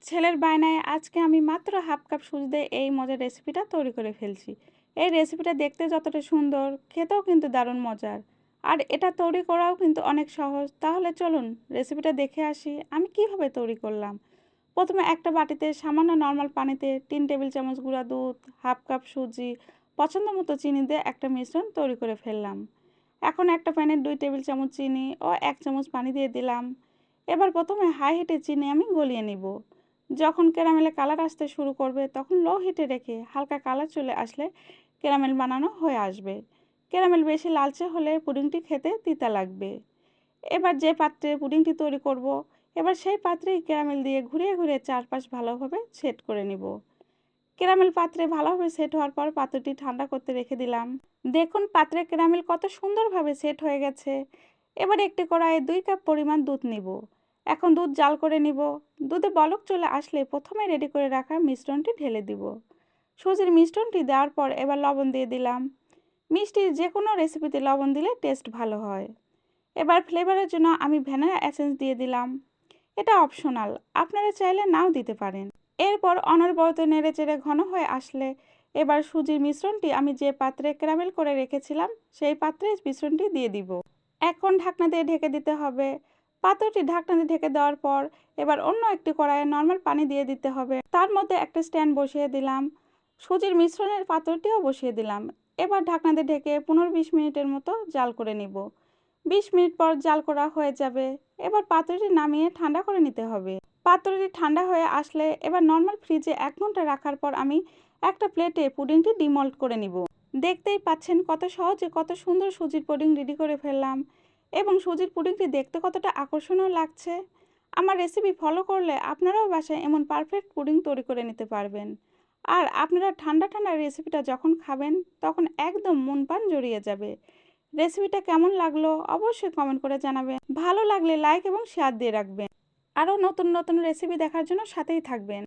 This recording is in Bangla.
ছেলের বায়নায় আজকে আমি মাত্র হাফ কাপ সুজি দিয়ে এই মজার রেসিপিটা তৈরি করে ফেলছি। এই রেসিপিটা দেখতে যতটা সুন্দর, খেতেও কিন্তু দারুণ মজার। আর এটা তৈরি করাও কিন্তু অনেক সহজ। তাহলে চলুন রেসিপিটা দেখে আসি আমি কিভাবে তৈরি করলাম। প্রথমে একটা বাটিতে সামান্য নর্মাল পানিতে 3 টেবিল চামচ গুঁড়া দুধ, হাফ কাপ সুজি, পছন্দ মতো চিনি দিয়ে একটা মিশ্রণ তৈরি করে ফেললাম। এখন একটা প্যানে 2 টেবিল চামচ চিনি ও 1 চামচ পানি দিয়ে দিলাম। এবার প্রথমে হাই হিটে চিনি আমি গলিয়ে নিব। যখন ক্যারামেলে কালার আসতে শুরু করবে তখন লো হিটে রেখে হালকা কালার চলে আসলে ক্যারামেল বানানো হয়ে আসবে। ক্যারামেল বেশি লালচে হলে পুডিংটি খেতে তিতা লাগবে। এবার যে পাত্রে পুডিংটি তৈরি করব, এবার সেই পাত্রেই ক্যারামেল দিয়ে ঘুরিয়ে ঘুরিয়ে চারপাশ ভালোভাবে সেট করে নিব। ক্যারামেল পাত্রে ভালোভাবে সেট হওয়ার পর পাত্রটি ঠান্ডা করতে রেখে দিলাম। দেখুন পাত্রে ক্যারামেল কত সুন্দরভাবে সেট হয়ে গেছে। এবার একটি কড়াইয়ে 2 কাপ পরিমাণ দুধ নিব। এখন দুধ জাল করে নিব। দুধে বলক চলে আসলে প্রথমে রেডি করে রাখা মিশ্রণটি ঢেলে দিব। সুজির মিশ্রণটি দেওয়ার পর এবার লবণ দিয়ে দিলাম। মিষ্টি যে কোনো রেসিপিতে লবণ দিলে টেস্ট ভালো হয়। এবার ফ্লেভারের জন্য আমি ভ্যানিলা এসেন্স দিয়ে দিলাম। এটা অপশনাল, আপনারা চাইলে নাও দিতে পারেন। এরপর অনবরত নেড়েচেড়ে ঘন হয়ে আসলে এবার সুজির মিশ্রণটি আমি যে পাত্রে ক্যারামেল করে রেখেছিলাম সেই পাত্রে মিশ্রণটি দিয়ে দিব। এখন ঢাকনা দিয়ে ঢেকে দিতে হবে। পাত্রটি ঢাকনা দিয়ে ঢেকে দেওয়ার পর এবার অন্য একটি কড়াইয়ে নর্মাল পানি দিয়ে দিতে হবে। তার মধ্যে একটা স্ট্যান্ড বসিয়ে দিলাম। সুজির মিশ্রণের পাত্রটিও বসিয়ে দিলাম। এবার ঢাকনা দিয়ে ঢেকে 15-20 মিনিটের মতো জাল করে নিব। 20 মিনিট পর জাল করা হয়ে যাবে। এবার পাত্রটি নামিয়ে ঠান্ডা করে নিতে হবে। পাত্রটি ঠান্ডা হয়ে আসলে এবার নর্মাল ফ্রিজে 1 ঘন্টা রাখার পর আমি একটা প্লেটে পুডিংটি ডিমল্ট করে নিব। দেখতেই পাচ্ছেন কত সহজে কত সুন্দর সুজির পুডিং রেডি করে ফেললাম এবং সুজির পুডিংটি দেখতে কতটা আকর্ষণীয় লাগছে। আমার রেসিপি ফলো করলে আপনারাও বাসায় এমন পারফেক্ট পুডিং তৈরি করে নিতে পারবেন। আর আপনারা ঠান্ডা ঠান্ডা রেসিপিটা যখন খাবেন তখন একদম মন প্রাণ জড়িয়ে যাবে। রেসিপিটা কেমন লাগলো অবশ্যই কমেন্ট করে জানাবেন। ভালো লাগলে লাইক এবং শেয়ার দিয়ে রাখবেন। আরও নতুন নতুন রেসিপি দেখার জন্য সাথেই থাকবেন।